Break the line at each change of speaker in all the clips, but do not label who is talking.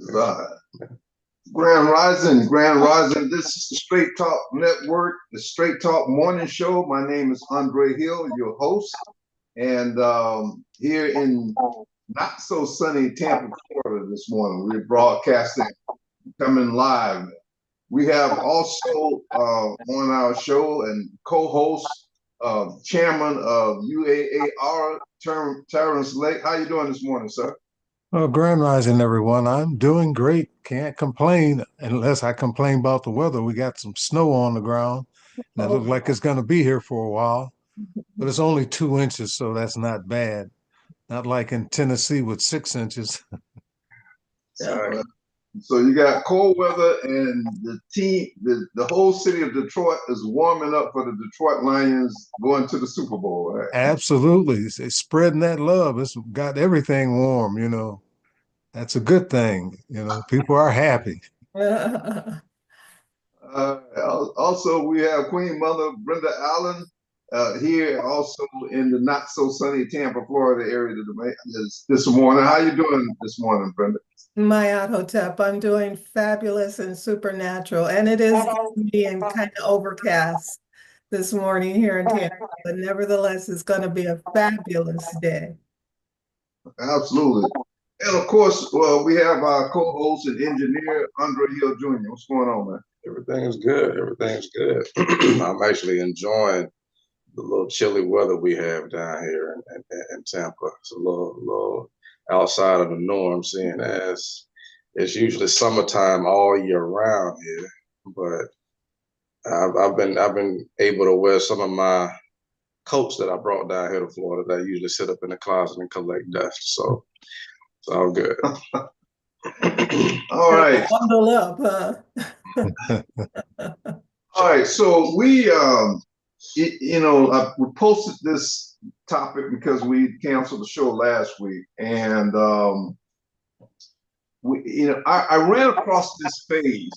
Right. Grand Rising. This is the Straight Talk Network, the Straight Talk Morning Show. My name is Andre Hill, your host, and here in not so sunny Tampa, Florida this morning, we're broadcasting, coming live. We have also on our show and co-host, chairman of UAAR, Terrence Lake. How you doing this morning, sir?
Well, Grand Rising, everyone. I'm doing great. Can't complain unless I complain about the weather. We got some snow on the ground, and it looks like it's going to be here for a while, but it's only 2 inches, so that's not bad. Not like in Tennessee with 6 inches.
Yeah. So you got cold weather, and the whole city of Detroit is warming up for the Detroit Lions going to the Super Bowl, right?
Absolutely. It's spreading that love. It's got everything warm. That's a good thing. People are happy.
Also, we have Queen Mother Brenda Allen here, also in the not so sunny Tampa, Florida area this morning. How you doing this morning, Brenda?
My Hotep, I'm doing fabulous and supernatural, and it is gloomy and kind of overcast this morning here in Tampa, but nevertheless, it's going to be a fabulous day.
Absolutely. And of course, we have our co-host and engineer, Andre Hill Jr. What's going on, man?
Everything is good. Everything is good. I'm actually enjoying the little chilly weather we have down here in Tampa. It's a little outside of the norm, seeing as it's usually summertime all year round here. But I've been able to wear some of my coats that I brought down here to Florida that I usually sit up in the closet and collect dust. So it's all good.
All right.
Bundle up, huh?
All right. So we posted this topic because we canceled the show last week, and I ran across this page,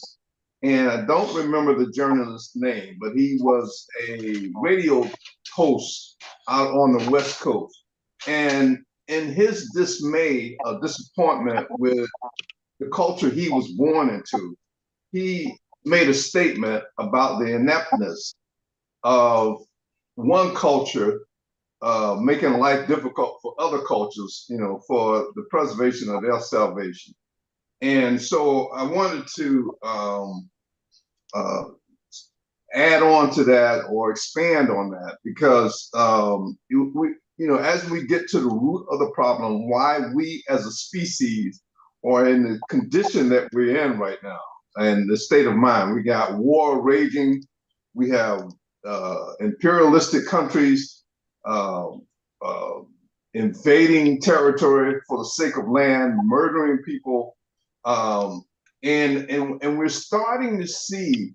and I don't remember the journalist's name, but he was a radio host out on the West Coast, and in his dismay, disappointment with the culture he was born into, he made a statement about the ineptness of one culture making life difficult for other cultures, for the preservation of their salvation. And so I wanted to add on to that or expand on that because as we get to the root of the problem, why we as a species are in the condition that we're in right now and the state of mind. We got war raging. We have imperialistic countries invading territory for the sake of land, murdering people. And we're starting to see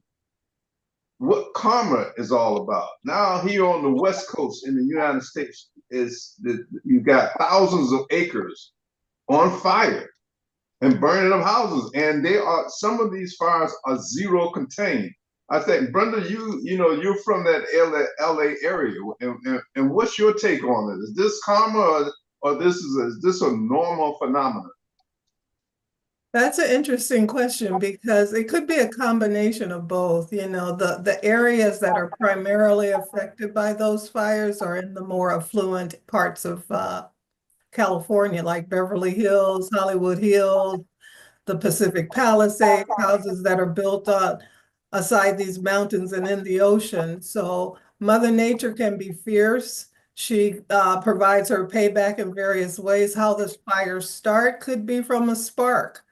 what karma is all about. Now here on the West Coast in the United States, you've got thousands of acres on fire and burning of houses, and some of these fires are zero contained. I think, Brenda, you're from that LA area, and what's your take on it? Is this karma, or is this a normal phenomenon?
That's an interesting question because it could be a combination of both. The areas that are primarily affected by those fires are in the more affluent parts of California, like Beverly Hills, Hollywood Hills, the Pacific Palisades, houses that are built on aside these mountains and in the ocean. So Mother Nature can be fierce. She provides her payback in various ways. How the fires start could be from a spark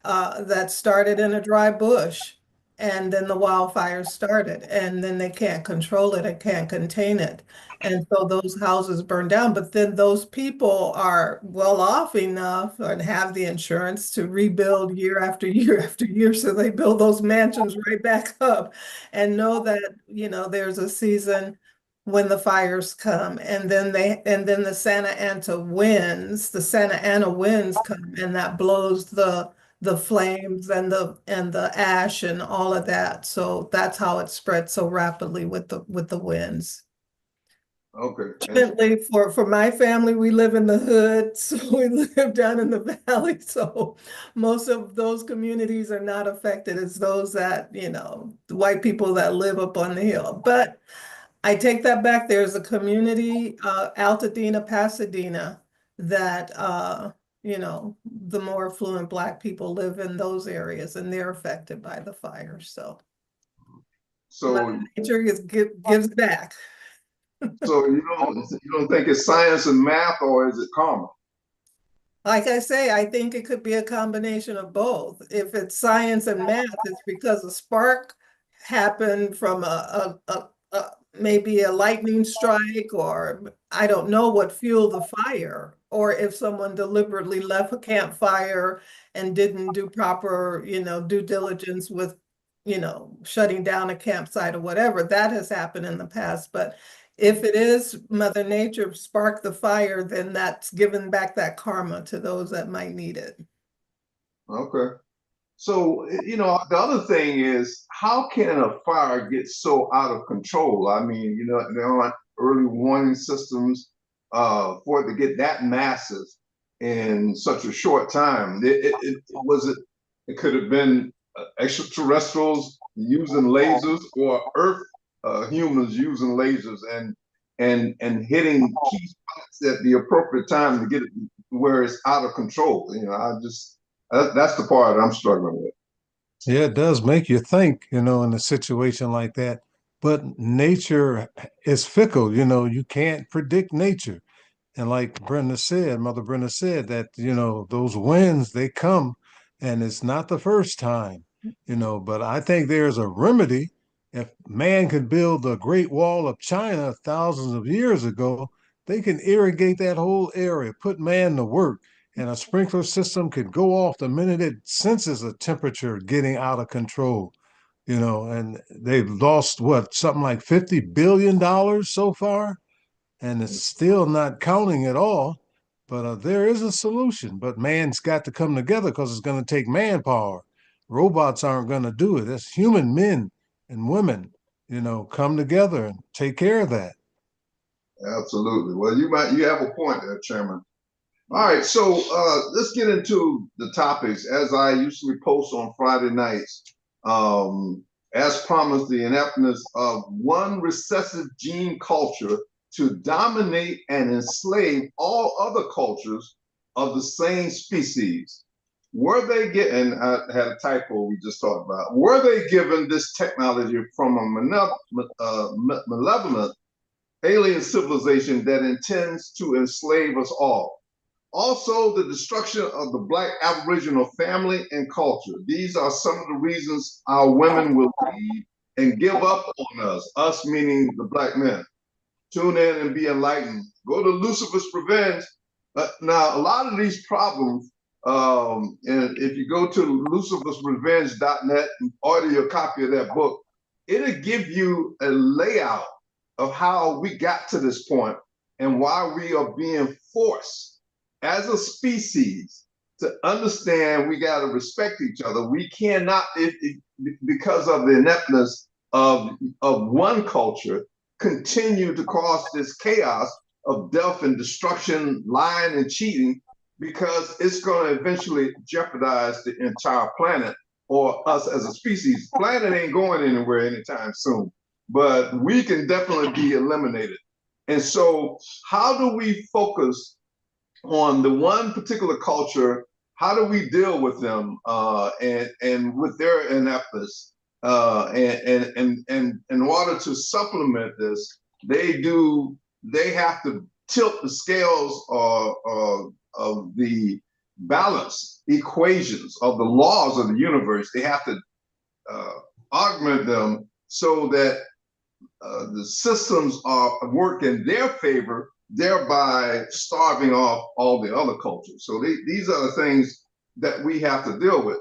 that started in a dry bush, and then the wildfires started, and then they can't control it and can't contain it. And so those houses burn down, but then those people are well off enough and have the insurance to rebuild year after year after year. So they build those mansions right back up and know that, there's a season when the fires come, and then the Santa Ana winds come, and that blows the flames and the ash and all of that. So that's how it spread so rapidly with the winds.
Okay.
Fortunately for my family, we live in the hood, so we live down in the valley. So most of those communities are not affected. It's those that, the white people that live up on the hill. But I take that back. There's a community, Altadena, Pasadena, that the more affluent Black people live in those areas, and they're affected by the fire. So Mother
So,
Nature gives back.
so you don't think it's science and math, or is it karma?
Like I say, I think it could be a combination of both. If it's science and math, it's because a spark happened from maybe a lightning strike, or I don't know what fueled the fire, or if someone deliberately left a campfire and didn't do proper, due diligence with, shutting down a campsite or whatever. That has happened in the past. But if it is Mother Nature sparked the fire, then that's giving back that karma to those that might need it.
Okay. So, the other thing is, how can a fire get so out of control? I mean, there aren't early warning systems for it to get that massive in such a short time. It could have been extraterrestrials using lasers, or Earth humans using lasers and hitting key spots at the appropriate time to get it where it's out of control. That's the part I'm struggling with.
Yeah, it does make you think, in a situation like that. But nature is fickle, you can't predict nature. And like Mother Brenda said, that, those winds, they come, and it's not the first time, but I think there's a remedy. If man could build the Great Wall of China thousands of years ago, they can irrigate that whole area, put man to work, and a sprinkler system could go off the minute it senses a temperature getting out of control. And they've lost something like $50 billion so far, and it's still not counting at all. But there is a solution. But man's got to come together, because it's going to take manpower. Robots aren't going to do it. It's human men and women, come together and take care of that.
Absolutely. Well, you have a point there, Chairman. All right, so let's get into the topics. As I usually post on Friday nights, as promised, the ineptness of one recessive gene culture to dominate and enslave all other cultures of the same species. Were they given, I had a typo we just talked about, were they given this technology from a malevolent alien civilization that intends to enslave us all? Also, the destruction of the Black Aboriginal family and culture. These are some of the reasons our women will leave and give up on us meaning the Black men. Tune in and be enlightened. Go to Lucifer's Revenge. Now, a lot of these problems, and if you go to lucifersrevenge.net and order your copy of that book, it'll give you a layout of how we got to this point and why we are being forced as a species to understand we got to respect each other. We cannot, because of the ineptness of one culture, continue to cause this chaos of death and destruction, lying and cheating, because it's going to eventually jeopardize the entire planet or us as a species. The planet ain't going anywhere anytime soon, but we can definitely be eliminated. And so how do we focus on the one particular culture? How do we deal with them and with their ineptness? And in order to supplement this, they have to tilt the scales of the balance equations of the laws of the universe. They have to augment them so that the systems work in their favor, thereby starving off all the other cultures. So these are the things that we have to deal with.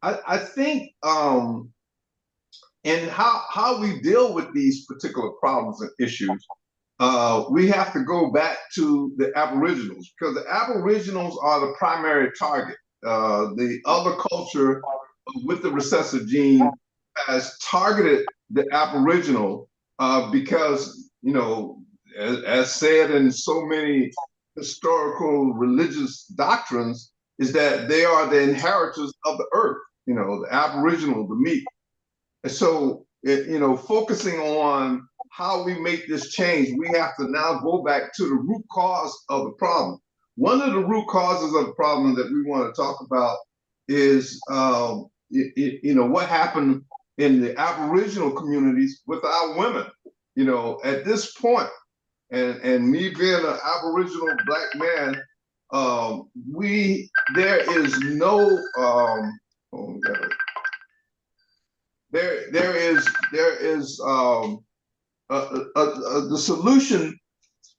I think and how we deal with these particular problems and issues, we have to go back to the Aboriginals, because the Aboriginals are the primary target. The other culture with the recessive gene has targeted the Aboriginal because as said in so many historical religious doctrines, is that they are the inheritors of the earth, the Aboriginal, the meek. And so, focusing on how we make this change, we have to now go back to the root cause of the problem. One of the root causes of the problem that we want to talk about is, what happened in the Aboriginal communities with our women. At this point, and me being an Aboriginal Black man, there is no, there is the solution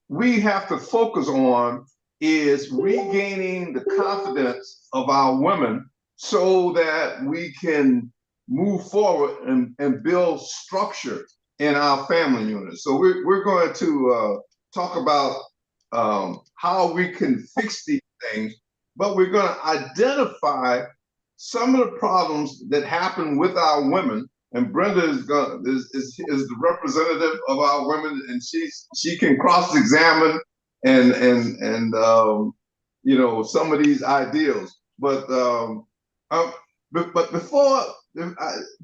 we have to focus on is regaining the confidence of our women so that we can move forward and build structure in our family units. So we're going to talk about how we can fix these things, but we're going to identify some of the problems that happen with our women. And Brenda is the representative of our women, and she can cross-examine and some of these ideals. But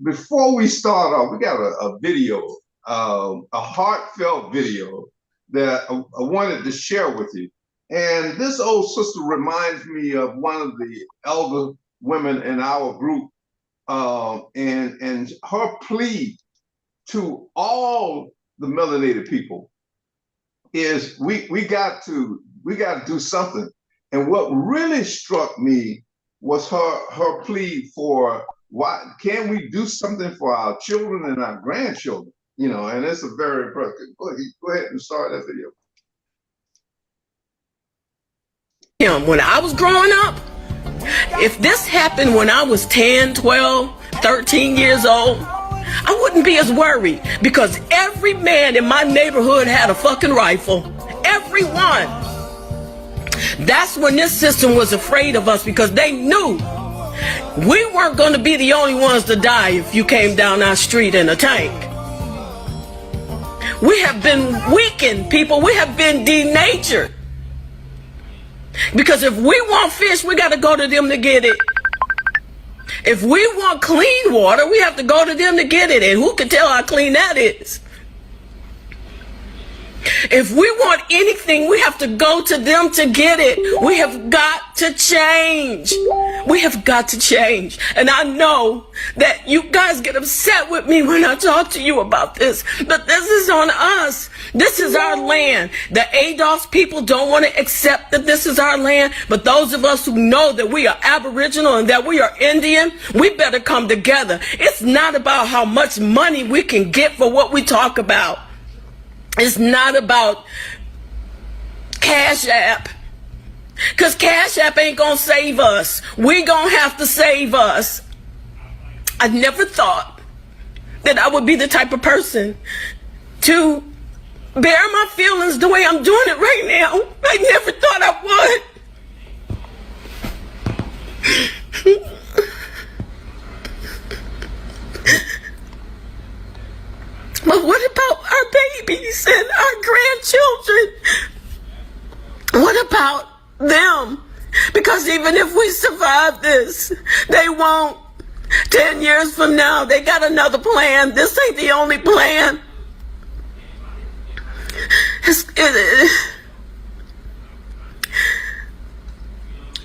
before we start off, we got a video, a heartfelt video that I wanted to share with you. And this old sister reminds me of one of the elder women in our group, and her plea to all the melanated people is we got to do something. And what really struck me was her plea for why can we do something for our children and our grandchildren, and it's a very impressive. Go ahead and start that video.
When I was growing up, if this happened when I was 10, 12, 13 years old, I wouldn't be as worried because every man in my neighborhood had a fucking rifle. Everyone. That's when this system was afraid of us because they knew we weren't going to be the only ones to die if you came down our street in a tank. We have been weakened, people. We have been denatured. Because if we want fish, we got to go to them to get it. If we want clean water, we have to go to them to get it. And who can tell how clean that is? If we want anything, we have to go to them to get it. We have got to change. We have got to change. And I know that you guys get upset with me when I talk to you about this, but this is on us. This is our land. The ADOS people don't want to accept that this is our land, but those of us who know that we are Aboriginal and that we are Indian, we better come together. It's not about how much money we can get for what we talk about. It's not about Cash App, because Cash App ain't gonna save us. We gonna have to save us. I never thought that I would be the type of person to bear my feelings the way I'm doing it right now. I never thought I would. But what about our babies and our grandchildren? What about them? Because even if we survive this, they won't. 10 years from now, they got another plan. This ain't the only plan.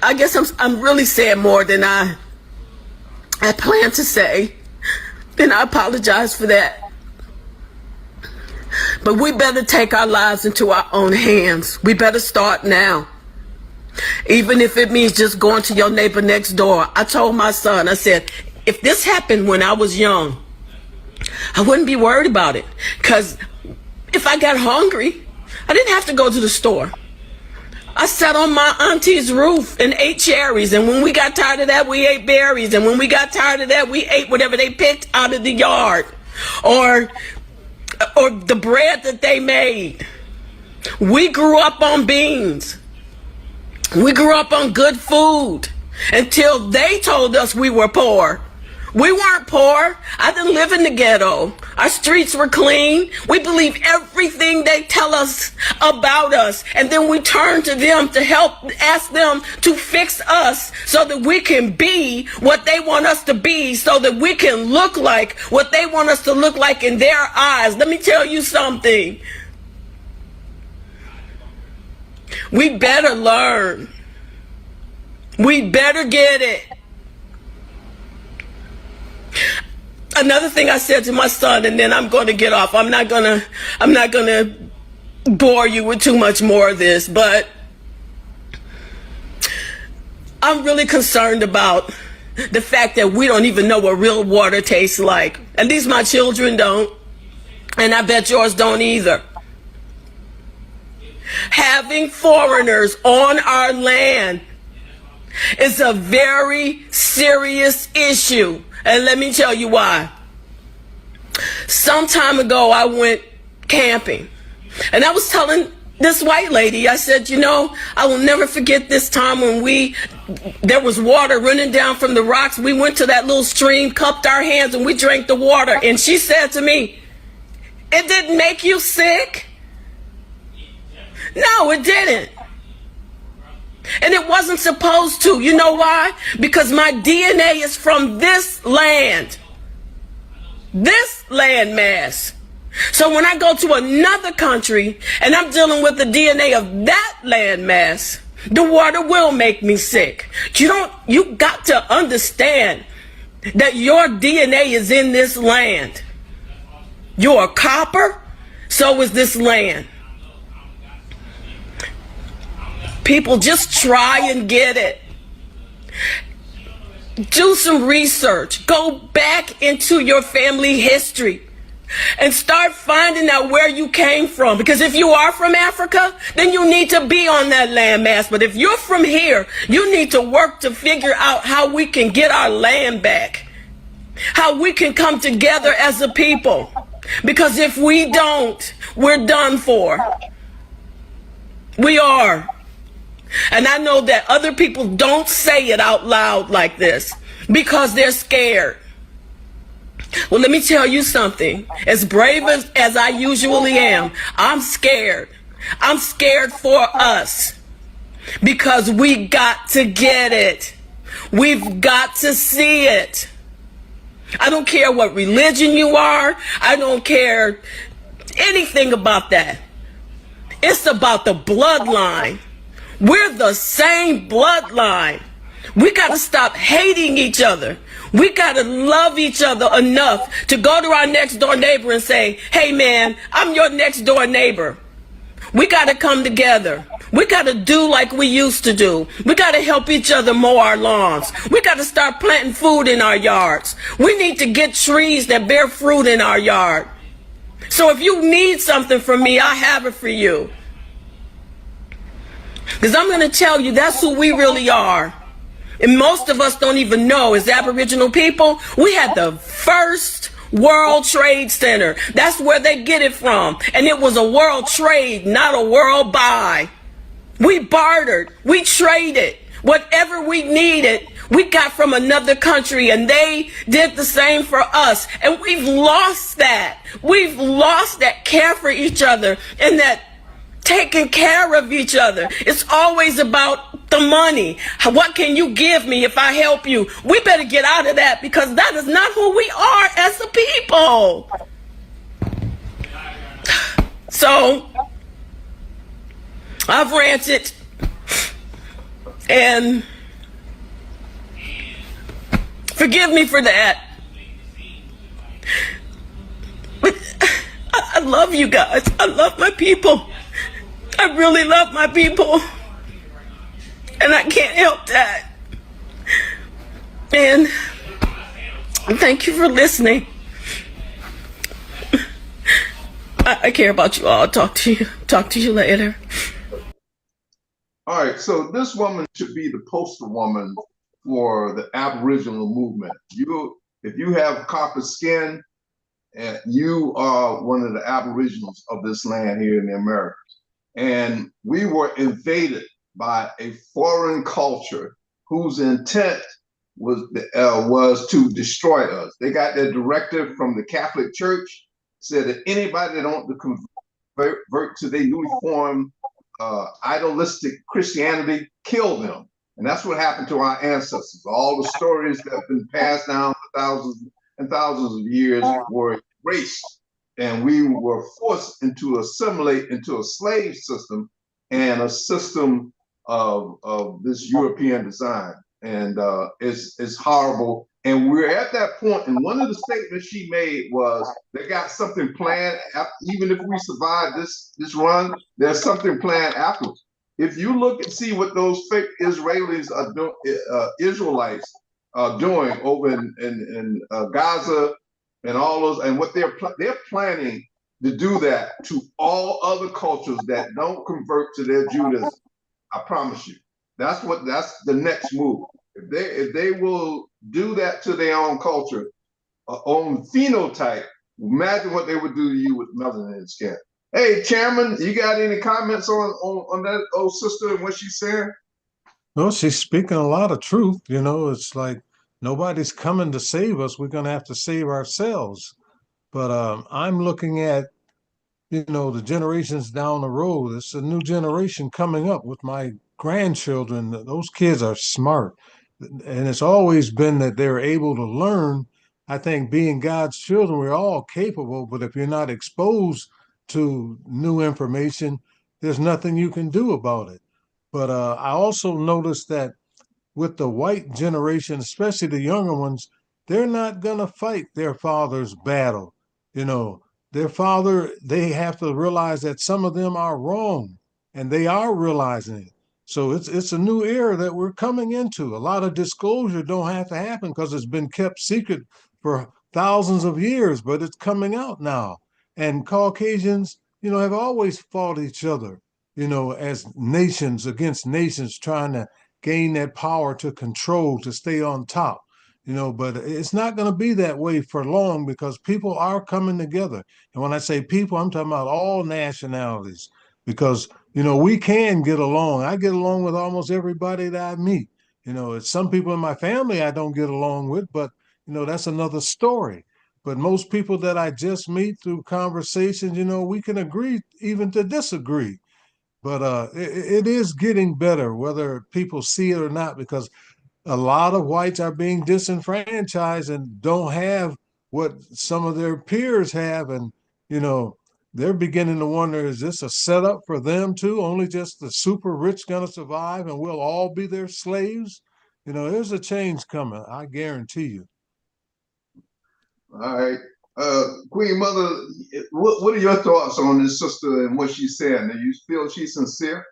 I guess I'm really saying more than I planned to say, and I apologize for that. But we better take our lives into our own hands. We better start now. Even if it means just going to your neighbor next door. I told my son, I said, if this happened when I was young, I wouldn't be worried about it. Because if I got hungry, I didn't have to go to the store. I sat on my auntie's roof and ate cherries. And when we got tired of that, we ate berries. And when we got tired of that, we ate whatever they picked out of the yard. Or the bread that they made. We grew up on beans. We grew up on good food until they told us we were poor. We weren't poor. I didn't live in the ghetto. Our streets were clean. We believe everything they tell us about us. And then we turn to them to help, ask them to fix us so that we can be what they want us to be, so that we can look like what they want us to look like in their eyes. Let me tell you something. We better learn. We better get it. Another thing I said to my son, and then I'm going to get off. I'm not going to bore you with too much more of this, but I'm really concerned about the fact that we don't even know what real water tastes like. At least my children don't, and I bet yours don't either. Having foreigners on our land is a very serious issue. And let me tell you why. Some time ago, I went camping. And I was telling this white lady, I said, you know, I will never forget this time when there was water running down from the rocks. We went to that little stream, cupped our hands, and we drank the water. And she said to me, it didn't make you sick? No, it didn't. And it wasn't supposed to. You know why? Because my DNA is from this land. This landmass. So when I go to another country and I'm dealing with the DNA of that landmass, the water will make me sick. You got to understand that your DNA is in this land. You're a copper, so is this land. People, just try and get it. Do some research. Go back into your family history and start finding out where you came from. Because if you are from Africa, then you need to be on that landmass. But if you're from here, you need to work to figure out how we can get our land back. How we can come together as a people. Because if we don't, we're done for. We are. And I know that other people don't say it out loud like this because they're scared. Well, let me tell you something. As brave as I usually am, I'm scared. I'm scared for us because we got to get it. We've got to see it. I don't care what religion you are. I don't care anything about that. It's about the bloodline. We're the same bloodline. We got to stop hating each other. We got to love each other enough to go to our next door neighbor and say, hey man, I'm your next door neighbor. We got to come together. We got to do like we used to do. We got to help each other mow our lawns. We got to start planting food in our yards. We need to get trees that bear fruit in our yard. So if you need something from me, I have it for you. Because I'm going to tell you, that's who we really are. And most of us don't even know, as Aboriginal people, we had the first World Trade Center. That's where they get it from. And it was a world trade, not a world buy. We bartered. We traded. Whatever we needed, we got from another country, and they did the same for us. And we've lost that. We've lost that care for each other and that taking care of each other. It's always about the money. What can you give me if I help you? We better get out of that because that is not who we are as a people. So, I've ranted and forgive me for that. But I love you guys. I love my people. I really love my people, and I can't help that. And thank you for listening. I care about you all. Talk to you later.
All right, so this woman should be the poster woman for the Aboriginal movement. If you have copper skin, you are one of the Aboriginals of this land here in the Americas. And we were invaded by a foreign culture whose intent was to destroy us. They got their directive from the Catholic Church, said that anybody that don't convert to their newly formed idolistic Christianity, kill them. And that's what happened to our ancestors. All the stories that have been passed down for thousands and thousands of years were erased. And we were forced into assimilate into a slave system and a system of this European design. And it's horrible. And we're at that point. And one of the statements she made was, they got something planned. Even if we survive this run, there's something planned afterwards. If you look and see what those fake Israelis are doing, Israelites are doing over in Gaza and all those, and what they're planning to do that to all other cultures that don't convert to their Judaism. I promise you, that's the next move. If they will do that to their own culture, own phenotype, imagine what they would do to you with melanin in skin. Hey, Chairman, you got any comments on that old sister and what she's saying?
No, she's speaking a lot of truth. It's like nobody's coming to save us. We're going to have to save ourselves. But I'm looking at, the generations down the road. It's a new generation coming up with my grandchildren. Those kids are smart. And it's always been that they're able to learn. I think being God's children, we're all capable, but if you're not exposed to new information, there's nothing you can do about it. But I also noticed that with the white generation, especially the younger ones, they're not going to fight their father's battle. You know, their father, they have to realize that some of them are wrong, and they are realizing it. So it's a new era that we're coming into. A lot of disclosure don't have to happen because it's been kept secret for thousands of years, but it's coming out now. And Caucasians, have always fought each other, as nations against nations trying to gain that power to control, to stay on top. But it's not going to be that way for long because people are coming together. And when I say people, I'm talking about all nationalities because, we can get along. I get along with almost everybody that I meet. It's some people in my family I don't get along with, but, that's another story. But most people that I just meet through conversations, we can agree even to disagree. But it is getting better, whether people see it or not, because a lot of whites are being disenfranchised and don't have what some of their peers have. And, they're beginning to wonder, is this a setup for them too? Only just the super rich going to survive and we'll all be their slaves? There's a change coming, I guarantee you.
All right. Queen Mother, what are your thoughts on this sister and what she's saying? Do you feel she's sincere?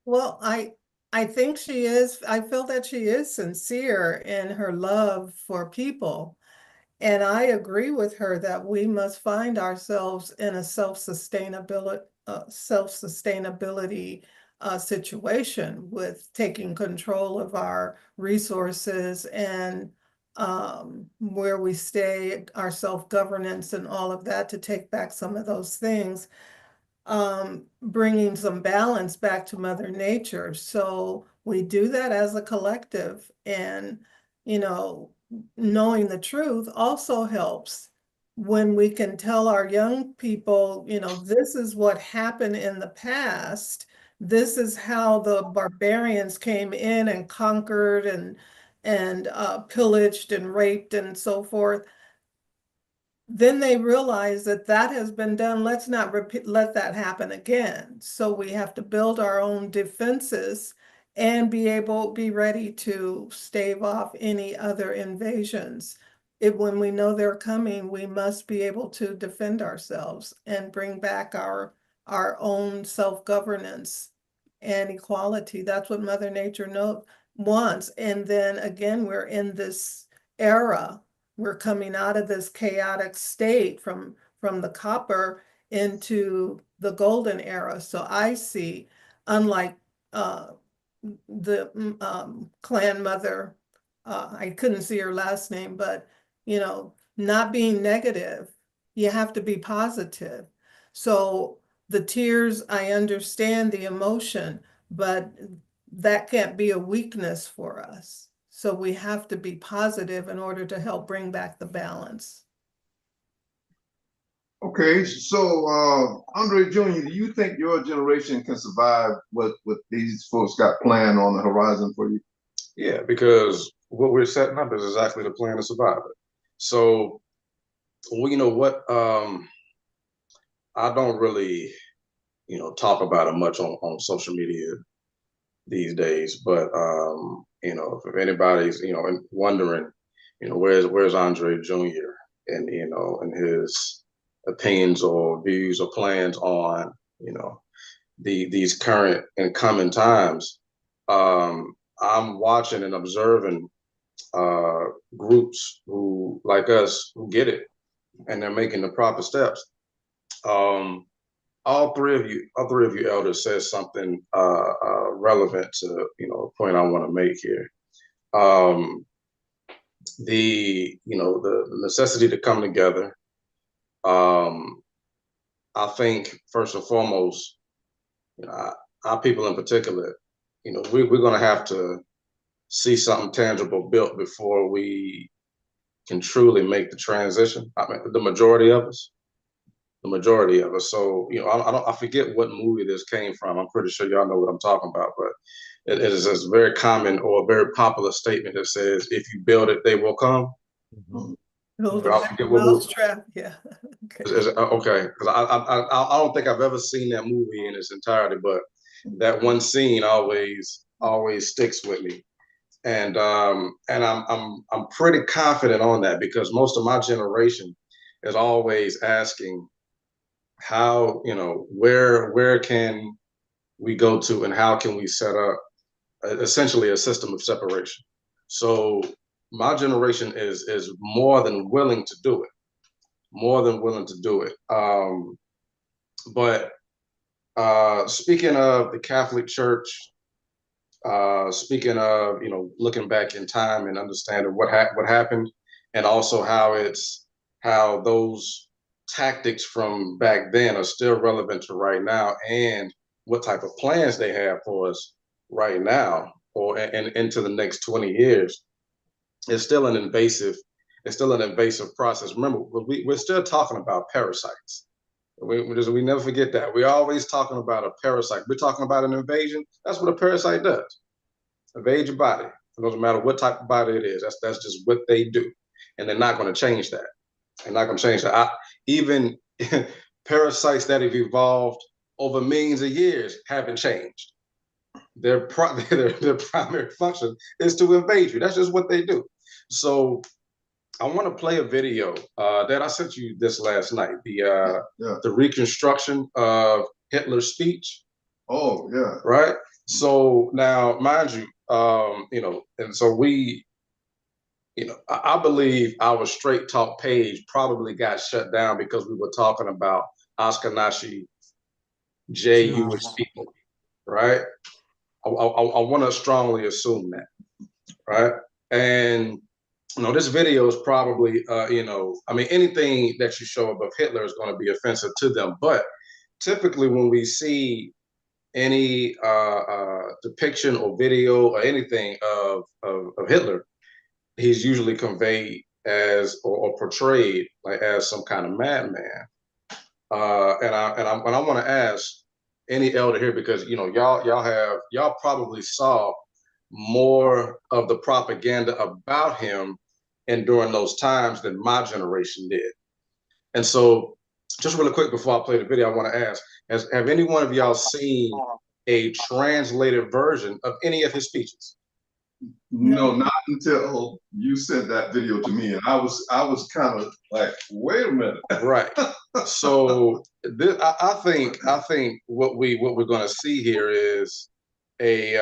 Well, I think she is. I feel that she is sincere in her love for people. And I agree with her that we must find ourselves in a self-sustainability situation with taking control of our resources and where we stay, our self-governance and all of that, to take back some of those things, bringing some balance back to Mother Nature. So we do that as a collective, and, knowing the truth also helps when we can tell our young people, this is what happened in the past. This is how the barbarians came in and conquered and pillaged and raped and so forth. Then they realize that that has been done. Let's not let that happen again. So we have to build our own defenses and be ready to stave off any other invasions. When we know they're coming, we must be able to defend ourselves and bring back our own self-governance and equality. That's what Mother Nature wants. And then again, we're in this era. We're coming out of this chaotic state from the copper into the golden era. So I see, unlike the clan mother, I couldn't see her last name, but not being negative, you have to be positive. So the tears, I understand the emotion, but that can't be a weakness for us. So we have to be positive in order to help bring back the balance.
Okay, so Andre Jr., do you think your generation can survive what these folks got planned on the horizon for you?
Yeah, because what we're setting up is exactly the plan to survive it. So, well, you know what? I don't really, talk about it much on social media these days. But if anybody's, wondering, where's Andre Jr. and and his opinions or views or plans on, these current and coming times. I'm watching and observing uh, groups who, like us, who get it and they're making the proper steps. Um, all three of you elders said something relevant to a point I want to make here. Um, the necessity to come together. Um, I think first and foremost, our people in particular, we're going to have to see something tangible built before we can truly make the transition. I mean, the majority of us. So, I forget what movie this came from. I'm pretty sure y'all know what I'm talking about, but it is a very common or a very popular statement that says, "If you build it, they will come."
Mhm.
Build
But
a
I
better
forget what movie.
mousetrap. Yeah. Okay.
Okay, because I don't think I've ever seen that movie in its entirety, but that one scene always sticks with me, and I'm pretty confident on that because most of my generation is always asking how where can we go to and how can we set up essentially a system of separation. So my generation is more than willing to do it, but speaking of the Catholic Church, speaking of looking back in time and understanding what happened, and also how those tactics from back then are still relevant to right now, and what type of plans they have for us right now or and into the next 20 years. It's still an invasive process. Remember, we're still talking about parasites. We never forget that. We're always talking about a parasite. We're talking about an invasion. That's what a parasite does. Invade your body. It doesn't matter what type of body it is. That's just what they do, and they're not going to change that. They're not going to change that. Even parasites that have evolved over millions of years haven't changed. Their their primary function is to invade you. That's just what they do. So I want to play a video that I sent you this last night. The reconstruction of Hitler's speech.
Oh, yeah.
Right. So now, mind you, and so I believe our Straight Talk page probably got shut down because we were talking about Ashkenazi Jewish people, right? I want to strongly assume that, right? And this video is probably, I mean, anything that you show of Hitler is going to be offensive to them. But typically, when we see any depiction or video or anything of Hitler, he's usually conveyed as or portrayed like as some kind of madman. And I want to ask any elder here because y'all probably saw more of the propaganda about him and during those times than my generation did. And so, just really quick before I play the video, I want to ask: have any one of y'all seen a translated version of any of his speeches?
No, not until you sent that video to me, and I was kind of like, wait a minute.
Right. So I think what we're going to see here is a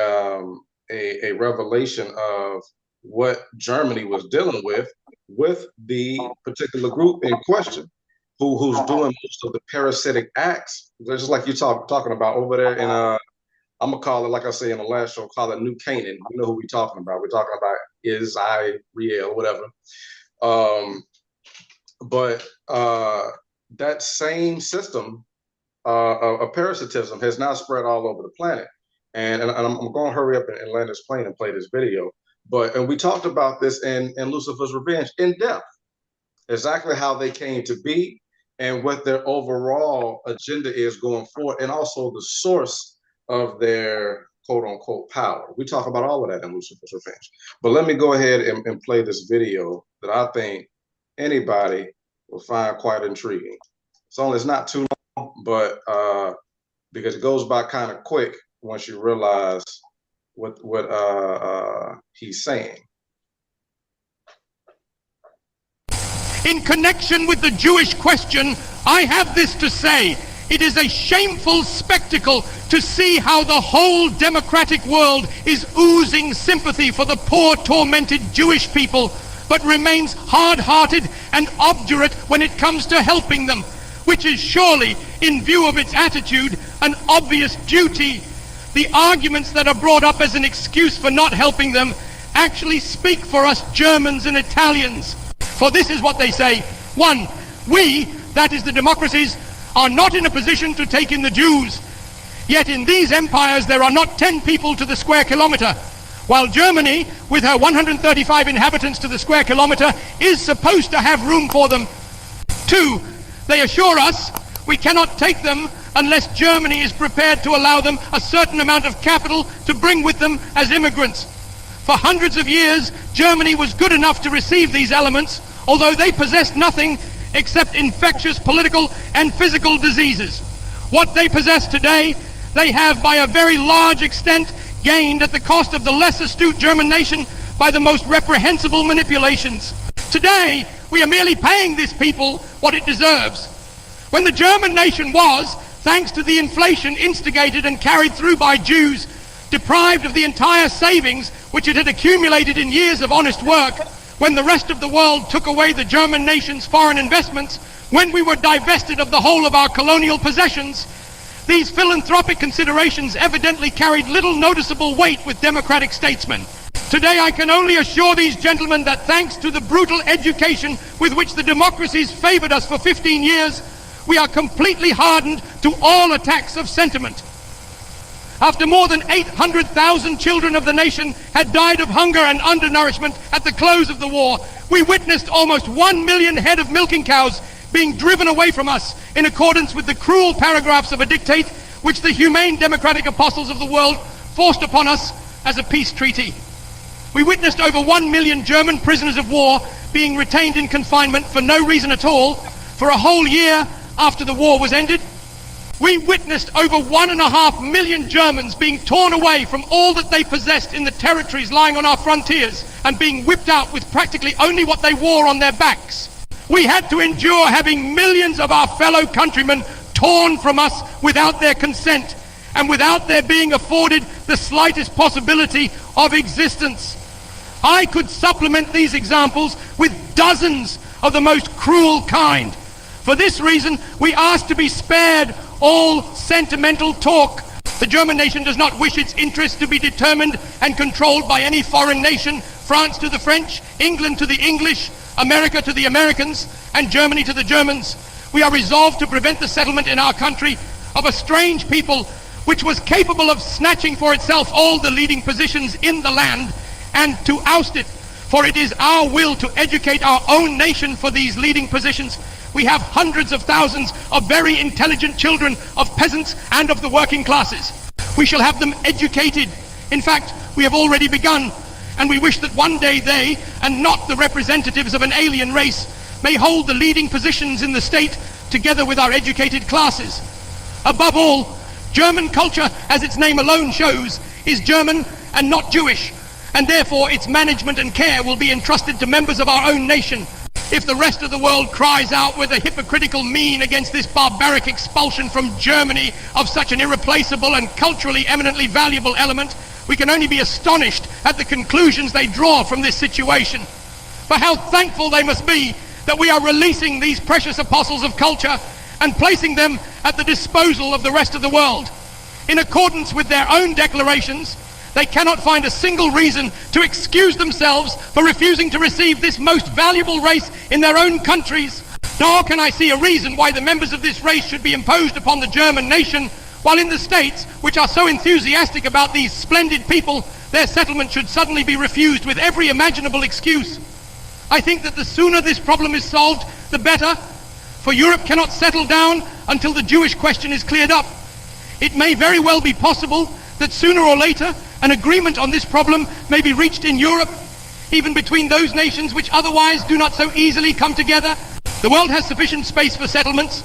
revelation of what Germany was dealing with the particular group in question, who's doing most of the parasitic acts, just like you talking about over there in I'm gonna call it, like I say in the last show, call it New Canaan. You know who we're talking about. We're talking about Israel, whatever. But that same system of parasitism has now spread all over the planet. And I'm going to hurry up and land this plane and play this video. And we talked about this in Lucifer's Revenge in depth, exactly how they came to be and what their overall agenda is going forward, and also the source of their quote unquote power. We talk about all of that in Lucifer's Revenge. But let me go ahead and play this video that I think anybody will find quite intriguing. It's not too long, but because it goes by kind of quick once you realize what he's saying.
In connection with the Jewish question, I have this to say. It is a shameful spectacle to see how the whole democratic world is oozing sympathy for the poor, tormented Jewish people, but remains hard-hearted and obdurate when it comes to helping them, which is surely, in view of its attitude, an obvious duty. The arguments that are brought up as an excuse for not helping them actually speak for us Germans and Italians. For this is what they say. 1, we, that is the democracies, are not in a position to take in the Jews. Yet in these empires there are not 10 people to the square kilometer, while Germany, with her 135 inhabitants to the square kilometer, is supposed to have room for them. 2, they assure us we cannot take them unless Germany is prepared to allow them a certain amount of capital to bring with them as immigrants. For hundreds of years, Germany was good enough to receive these elements, although they possessed nothing except infectious political and physical diseases. What they possess today, they have by a very large extent gained at the cost of the less astute German nation by the most reprehensible manipulations. Today, we are merely paying this people what it deserves. When the German nation was, thanks to the inflation instigated and carried through by Jews, deprived of the entire savings which it had accumulated in years of honest work, when the rest of the world took away the German nation's foreign investments, when we were divested of the whole of our colonial possessions, these philanthropic considerations evidently carried little noticeable weight with democratic statesmen. Today I can only assure these gentlemen that thanks to the brutal education with which the democracies favored us for 15 years, we are completely hardened to all attacks of sentiment. After more than 800,000 children of the nation had died of hunger and undernourishment at the close of the war, we witnessed almost 1 million head of milking cows being driven away from us in accordance with the cruel paragraphs of a dictate which the humane democratic apostles of the world forced upon us as a peace treaty. We witnessed over 1 million German prisoners of war being retained in confinement for no reason at all for a whole year after the war was ended. We witnessed over 1.5 million Germans being torn away from all that they possessed in the territories lying on our frontiers and being whipped out with practically only what they wore on their backs. We had to endure having millions of our fellow countrymen torn from us without their consent and without their being afforded the slightest possibility of existence. I could supplement these examples with dozens of the most cruel kind. For this reason, we ask to be spared all sentimental talk. The German nation does not wish its interests to be determined and controlled by any foreign nation, France to the French, England to the English, America to the Americans, and Germany to the Germans. We are resolved to prevent the settlement in our country of a strange people which was capable of snatching for itself all the leading positions in the land, and to oust it, for it is our will to educate our own nation for these leading positions. We have hundreds of thousands of very intelligent children of peasants and of the working classes. We shall have them educated. In fact, we have already begun, and we wish that one day they, and not the representatives of an alien race, may hold the leading positions in the state together with our educated classes. Above all, German culture, as its name alone shows, is German and not Jewish, and therefore its management and care will be entrusted to members of our own nation. If the rest of the world cries out with a hypocritical mien against this barbaric expulsion from Germany of such an irreplaceable and culturally eminently valuable element, we can only be astonished at the conclusions they draw from this situation. For how thankful they must be that we are releasing these precious apostles of culture and placing them at the disposal of the rest of the world. In accordance with their own declarations, they cannot find a single reason to excuse themselves for refusing to receive this most valuable race in their own countries, nor can I see a reason why the members of this race should be imposed upon the German nation while in the states, which are so enthusiastic about these splendid people, their settlement should suddenly be refused with every imaginable excuse. I think that the sooner this problem is solved, the better, for Europe cannot settle down until the Jewish question is cleared up. It may very well be possible that sooner or later an agreement on this problem may be reached in Europe, even between those nations which otherwise do not so easily come together. The world has sufficient space for settlements,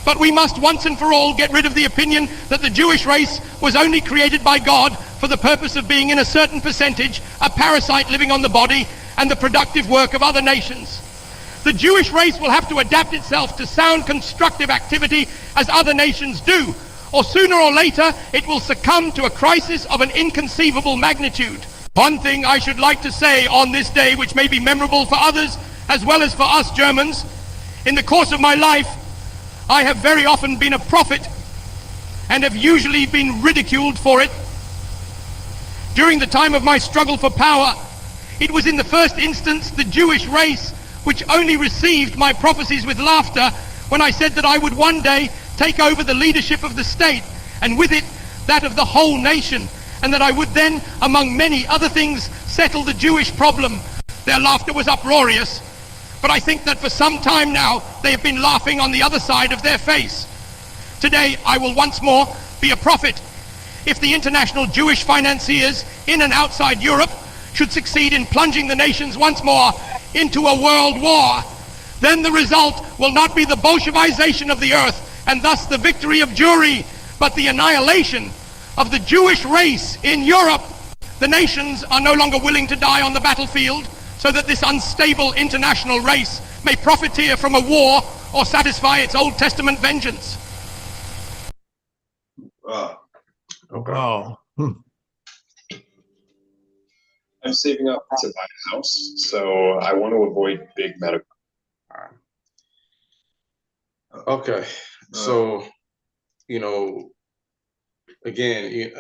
but we must once and for all get rid of the opinion that the Jewish race was only created by God for the purpose of being in a certain percentage a parasite living on the body and the productive work of other nations. The Jewish race will have to adapt itself to sound constructive activity as other nations do, or sooner or later it will succumb to a crisis of an inconceivable magnitude. One thing I should like to say on this day, which may be memorable for others as well as for us Germans, in the course of my life, I have very often been a prophet and have usually been ridiculed for it. During the time of my struggle for power, it was in the first instance the Jewish race which only received my prophecies with laughter when I said that I would one day take over the leadership of the state, and with it that of the whole nation, and that I would then, among many other things, settle the Jewish problem. Their laughter was uproarious, but I think that for some time now they have been laughing on the other side of their face. Today I will once more be a prophet. If the international Jewish financiers in and outside Europe should succeed in plunging the nations once more into a world war, then the result will not be the Bolshevization of the earth and thus the victory of Jewry, but the annihilation of the Jewish race in Europe. The nations are no longer willing to die on the battlefield so that this unstable international race may profiteer from a war or satisfy its Old Testament vengeance.
Okay.
Wow.
I'm saving up to buy a house, so I want to avoid big medical.
Okay. So, again,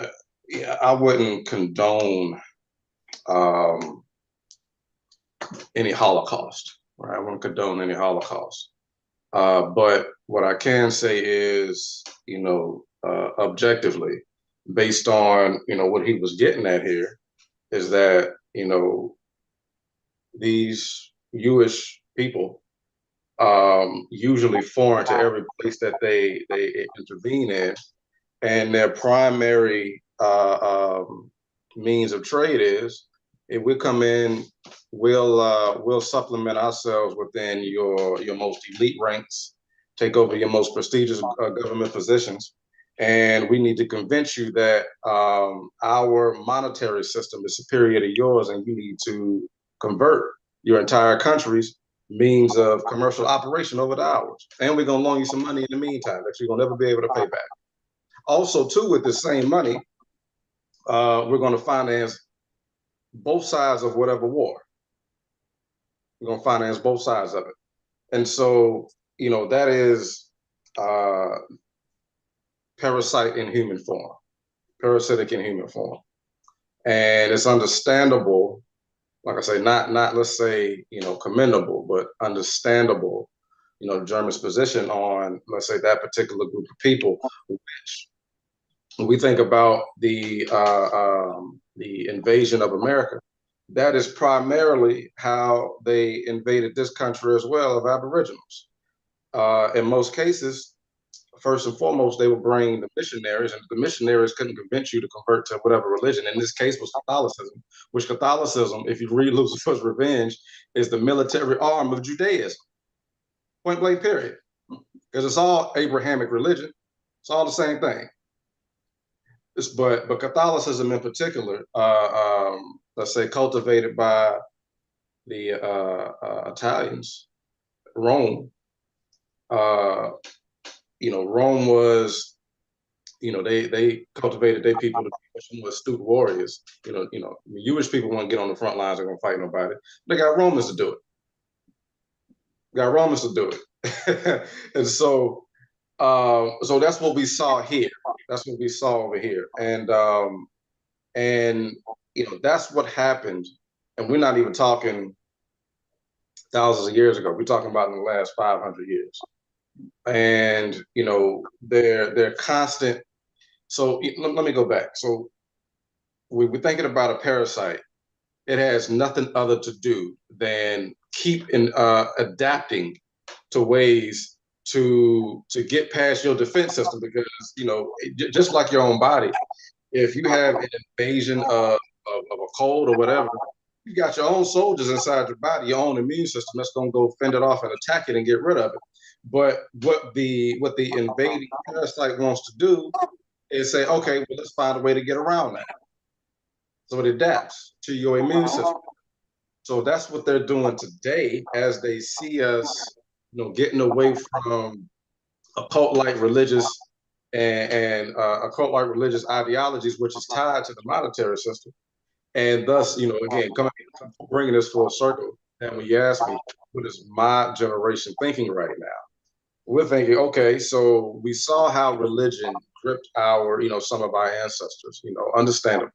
I wouldn't condone any Holocaust, right? I wouldn't condone any Holocaust. But what I can say is, objectively, based on, what he was getting at here, is that, these Jewish people, usually foreign to every place that they intervene in, and their primary means of trade is, if we come in, we'll supplement ourselves within your most elite ranks, take over your most prestigious government positions, and we need to convince you that our monetary system is superior to yours, and you need to convert your entire country's means of commercial operation over to ours. And we're gonna loan you some money in the meantime that you're gonna never be able to pay back. Also, too, with the same money, we're gonna finance both sides of whatever war. We're gonna finance both sides of it. And so, that is parasite in human form, parasitic in human form. And it's understandable, like I say, not let's say, commendable, but understandable, Germany's position on, let's say, that particular group of people, which when we think about the invasion of America, that is primarily how they invaded this country as well, of Aboriginals. In most cases, first and foremost, they would bring the missionaries, and the missionaries couldn't convince you to convert to whatever religion. In this case was Catholicism, which Catholicism, if you read Lucifer's Revenge, is the military arm of Judaism. Point blank, period. Because it's all Abrahamic religion. It's all the same thing. But Catholicism in particular, let's say, cultivated by the Italians, Rome. Rome was, they cultivated their people to be some astute warriors. Jewish people won't get on the front lines, they're gonna fight nobody. They got Romans to do it. And so that's what we saw here. That's what we saw over here. And that's what happened. And we're not even talking thousands of years ago. We're talking about in the last 500 years. And their constant So let me go back. So we're thinking about a parasite. It has nothing other to do than keep adapting to ways to get past your defense system, because just like your own body, if you have an invasion of a cold or whatever, you got your own soldiers inside your body, your own immune system that's going to go fend it off and attack it and get rid of it. But what the invading parasite wants to do is say, okay, well, let's find a way to get around that. So it adapts to your immune system. So that's what they're doing today as they see us, getting away from occult-like religious and occult-like religious ideologies, which is tied to the monetary system. And thus, again, bringing this full circle, and when you ask me, what is my generation thinking right now? We're thinking, okay, so we saw how religion gripped some of our ancestors, understandable.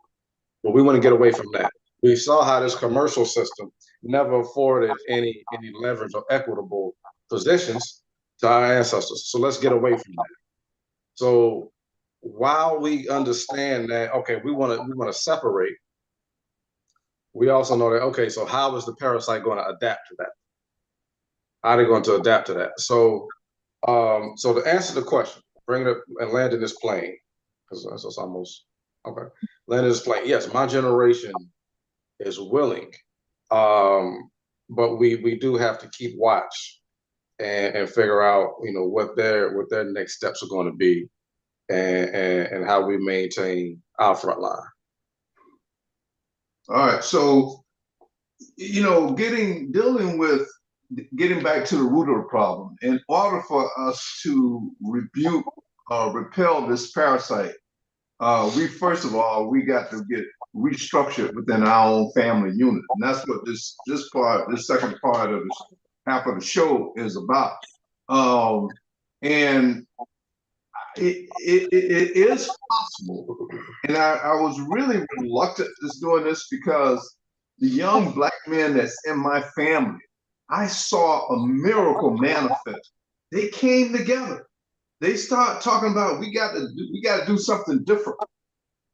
But we want to get away from that. We saw how this commercial system never afforded any leverage or equitable positions to our ancestors. So let's get away from that. So while we understand that, okay, we want to separate, we also know that, okay, so how is the parasite going to adapt to that? How are they going to adapt to that? So, so to answer the question, bring it up and land in this plane, because that's almost okay. Land in this plane. Yes, my generation is willing, but we do have to keep watch and figure out, what their next steps are going to be, and how we maintain our front line.
All right, so getting back to the root of the problem, in order for us to rebuke or repel this parasite, we got to get restructured within our own family unit, and that's what this second part of this half of the show is about. And it is possible, and I was really reluctant to doing this because the young black men that's in my family, I saw a miracle manifest. They came together. They start talking about we got to do something different,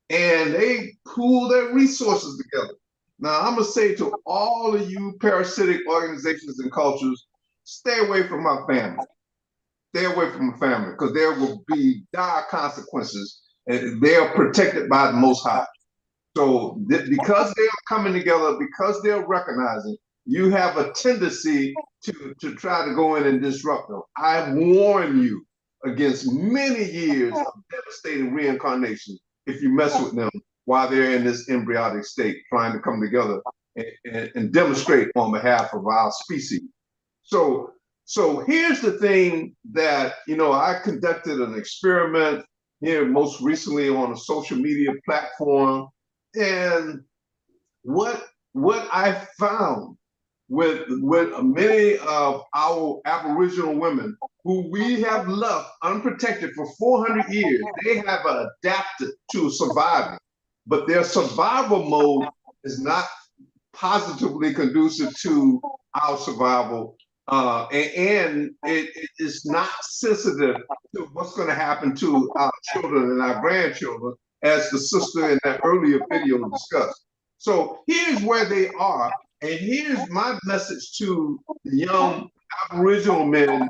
and they pool their resources together. Now I'm gonna say to all of you parasitic organizations and cultures, stay away from my family. Stay away from the family, because there will be dire consequences, and they are protected by the Most High. So because they're coming together, because they're recognizing, you have a tendency to try to go in and disrupt them. I warn you against many years of devastating reincarnation if you mess with them while they're in this embryonic state, trying to come together and demonstrate on behalf of our species. So here's the thing that, I conducted an experiment here most recently on a social media platform. And what I found with many of our Aboriginal women who we have left unprotected for 400 years, they have adapted to surviving, but their survival mode is not positively conducive to our survival. And it is not sensitive to what's going to happen to our children and our grandchildren, as the sister in that earlier video discussed. So here's where they are, and here's my message to the young Aboriginal men: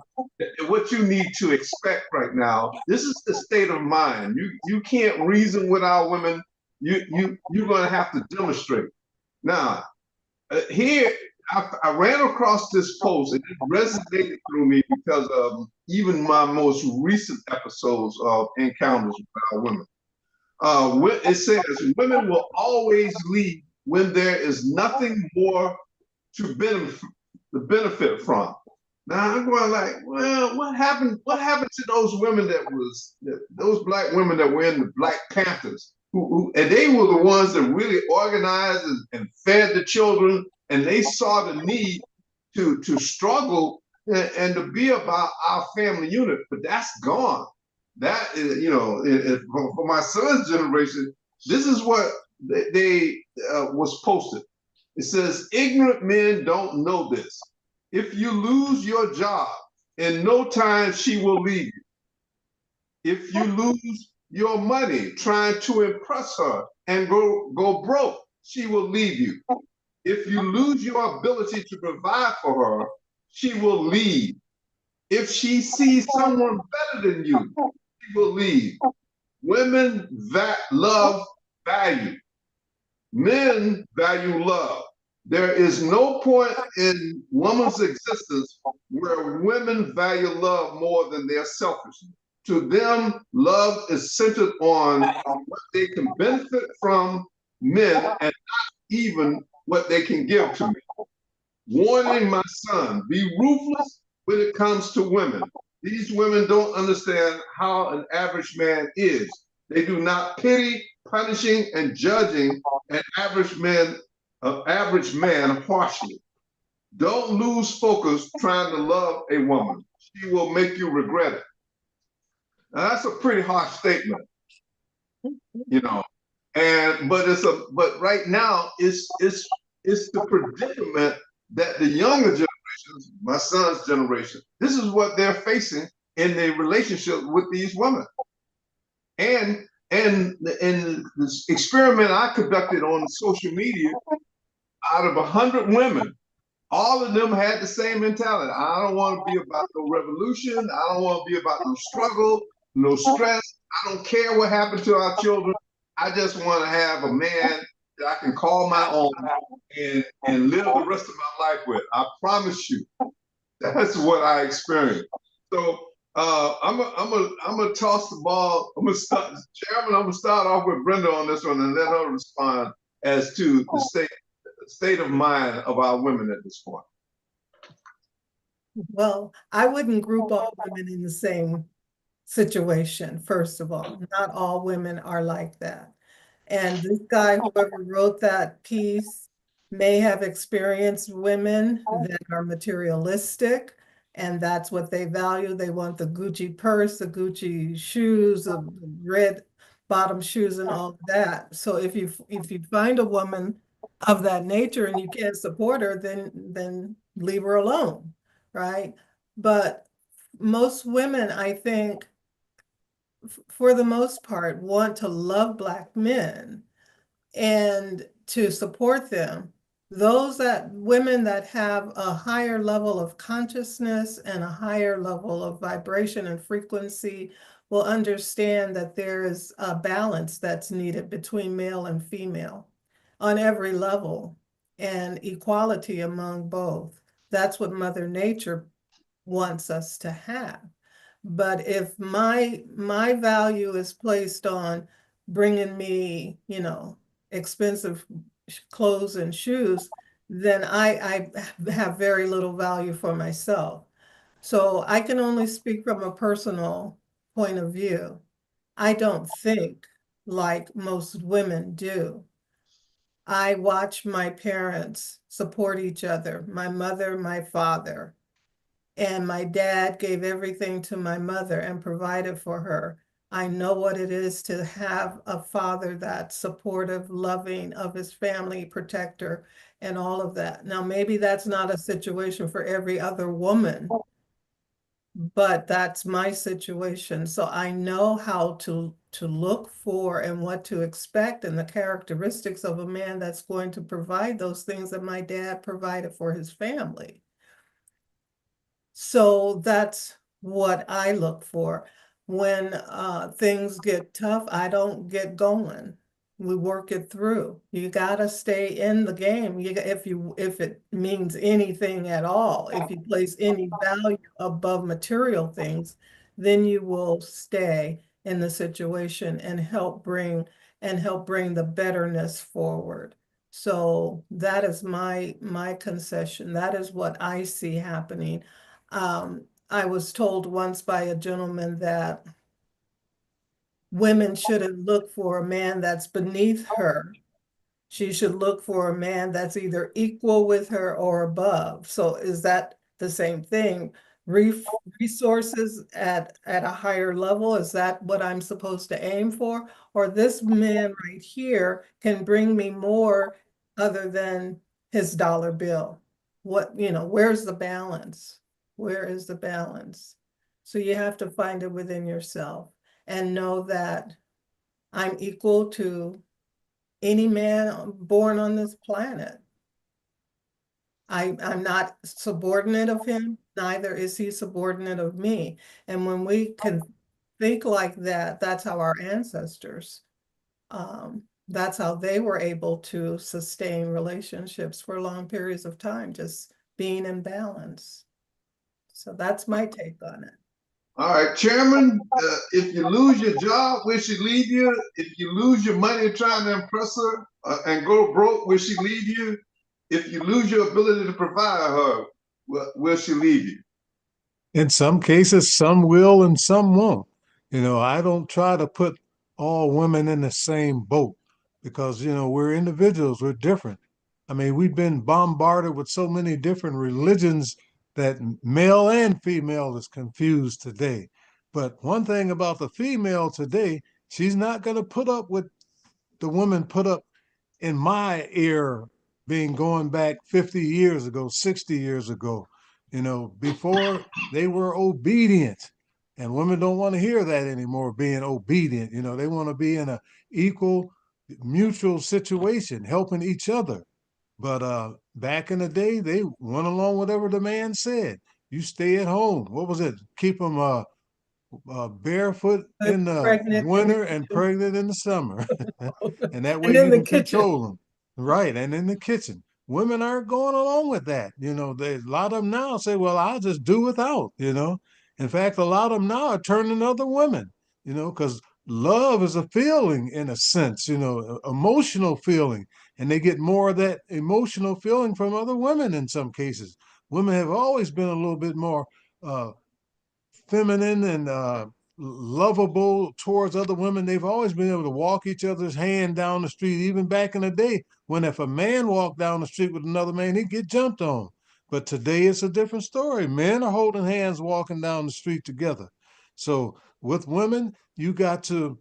what you need to expect right now. This is the state of mind. You can't reason with our women. You're going to have to demonstrate. Now, here I ran across this post, and it resonated through me because of even my most recent episodes of encounters with our women. It says, women will always leave when there is nothing more to benefit from. Now I'm going like, well, what happened to those women those black women that were in the Black Panthers, and they were the ones that really organized and fed the children, and they saw the need to struggle and to be about our family unit, but that's gone. That is, for my son's generation, this is what they was posted. It says, ignorant men don't know this. If you lose your job, in no time she will leave you. If you lose your money trying to impress her and go broke, she will leave you. If you lose your ability to provide for her, she will leave. If she sees someone better than you, she will leave. Women love value. Men value love. There is no point in woman's existence where women value love more than their selfishness. To them, love is centered on what they can benefit from men and not even what they can give to me. Warning my son, be ruthless when it comes to women. These women don't understand how an average man is. They do not pity, punishing, and judging an average man harshly. Don't lose focus trying to love a woman. She will make you regret it. Now that's a pretty harsh statement, you know. But right now it's the predicament that the younger generations, my son's generation, this is what they're facing in their relationship with these women. And this experiment I conducted on social media, out of 100 women, all of them had the same mentality. I don't want to be about no revolution. I don't want to be about no struggle, no stress. I don't care what happened to our children. I just want to have a man that I can call my own and live the rest of my life with. I promise you, that's what I experienced. So I'm gonna toss the ball. Chairman. I'm gonna start off with Brenda on this one and let her respond as to the state of mind of our women at this point.
Well, I wouldn't group all women in the same situation, first of all. Not all women are like that. And this guy, whoever wrote that piece, may have experienced women that are materialistic, and that's what they value. They want the Gucci purse, the Gucci shoes, the red bottom shoes, and all of that. So if you find a woman of that nature and you can't support her, then leave her alone, right? But most women, I think, for the most part, want to love Black men and to support them. Women that have a higher level of consciousness and a higher level of vibration and frequency will understand that there is a balance that's needed between male and female on every level, and equality among both. That's what Mother Nature wants us to have. But if my value is placed on bringing me, expensive clothes and shoes, then I have very little value for myself. So I can only speak from a personal point of view. I don't think like most women do. I watch my parents support each other, my mother, my father. And my dad gave everything to my mother and provided for her. I know what it is to have a father that's supportive, loving of his family, protector, and all of that. Now, maybe that's not a situation for every other woman, but that's my situation. So I know how to look for and what to expect and the characteristics of a man that's going to provide those things that my dad provided for his family. So that's what I look for. When things get tough, I don't get going. We work it through. You gotta stay in the game. If it means anything at all, if you place any value above material things, then you will stay in the situation and help bring the betterness forward. So that is my concession. That is what I see happening. I was told once by a gentleman that women shouldn't look for a man that's beneath her. She should look for a man that's either equal with her or above. So is that the same thing? Resources at a higher level, is that what I'm supposed to aim for? Or this man right here can bring me more other than his dollar bill? Where's the balance? Where is the balance? So you have to find it within yourself and know that I'm equal to any man born on this planet. I'm not subordinate of him, neither is he subordinate of me. And when we can think like that, that's how our ancestors, that's how they were able to sustain relationships for long periods of time, just being in balance. So that's my take on it.
All right, Chairman, if you lose your job, will she leave you? If you lose your money trying to impress her and go broke, will she leave you? If you lose your ability to provide her, will she leave you?
In some cases, some will and some won't. I don't try to put all women in the same boat because, we're individuals, we're different. I mean, we've been bombarded with so many different religions that male and female is confused today. But one thing about the female today, she's not going to put up with the women put up in my ear being going back 50 years ago, 60 years ago. Before they were obedient. And women don't want to hear that anymore, being obedient. They want to be in a equal, mutual situation, helping each other. But back in the day, they went along whatever the man said. You stay at home. What was it? Keep them barefoot in the
Pregnant
winter and pregnant in the summer. And that way
and in
you
the
can
kitchen.
control them. Right. And in the kitchen. Women aren't going along with that. A lot of them now say, well, I'll just do without. In fact, a lot of them now are turning to other women, because love is a feeling in a sense, emotional feeling. And they get more of that emotional feeling from other women in some cases. Women have always been a little bit more feminine and lovable towards other women. They've always been able to walk each other's hand down the street, even back in the day when if a man walked down the street with another man, he'd get jumped on. But today it's a different story. Men are holding hands walking down the street together. So with women, you got to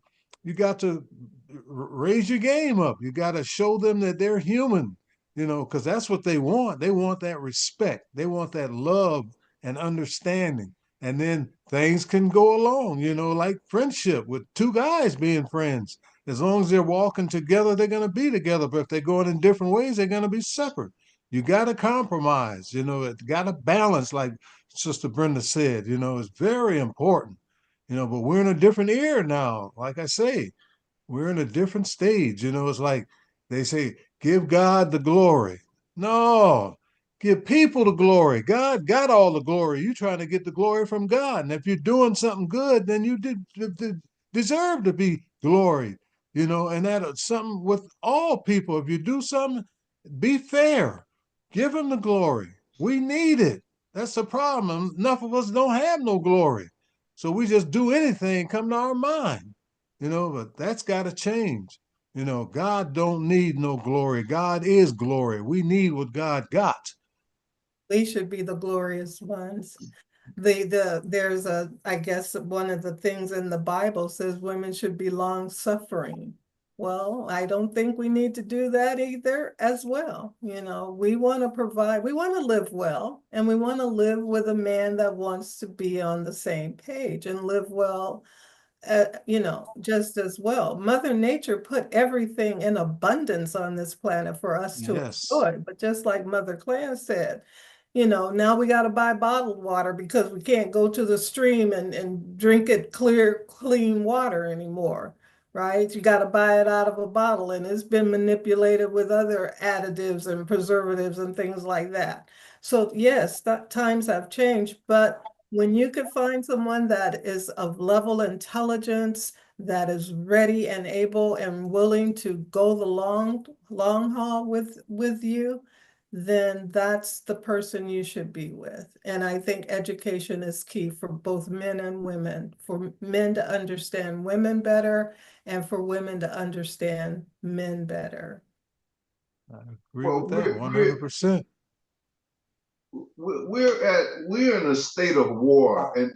raise your game up. You got to show them that they're human, because that's what they want. They want that respect. They want that love and understanding. And then things can go along, like friendship with two guys being friends. As long as they're walking together, they're going to be together. But if they're going in different ways, they're going to be separate. You got to compromise, it got to balance, like Sister Brenda said, it's very important, but we're in a different era now. Like I say, we're in a different stage. It's like they say, give God the glory. No, give people the glory. God got all the glory. You're trying to get the glory from God. And if you're doing something good, then you deserve to be gloried. And that's something with all people. If you do something, be fair. Give him the glory. We need it. That's the problem. Enough of us don't have no glory. So we just do anything come to our mind. But that's got to change. God don't need no glory. God is glory. We need what God got.
We should be the glorious ones. There's I guess one of the things in the Bible says women should be long suffering. Well, I don't think we need to do that either as well. We want to provide, we want to live well, and we want to live with a man that wants to be on the same page and live well, just as well. Mother Nature put everything in abundance on this planet for us to
Yes.
enjoy. But just like Mother Claire said, now we got to buy bottled water because we can't go to the stream and drink it clear, clean water anymore, right? You got to buy it out of a bottle, and it's been manipulated with other additives and preservatives and things like that. So yes, times have changed, but when you could find someone that is of level intelligence, that is ready and able and willing to go the long haul with you, then that's the person you should be with. And I think education is key for both men and women, for men to understand women better and for women to understand men better.
I agree
Well,
with that 100%.
we're in a state of war, and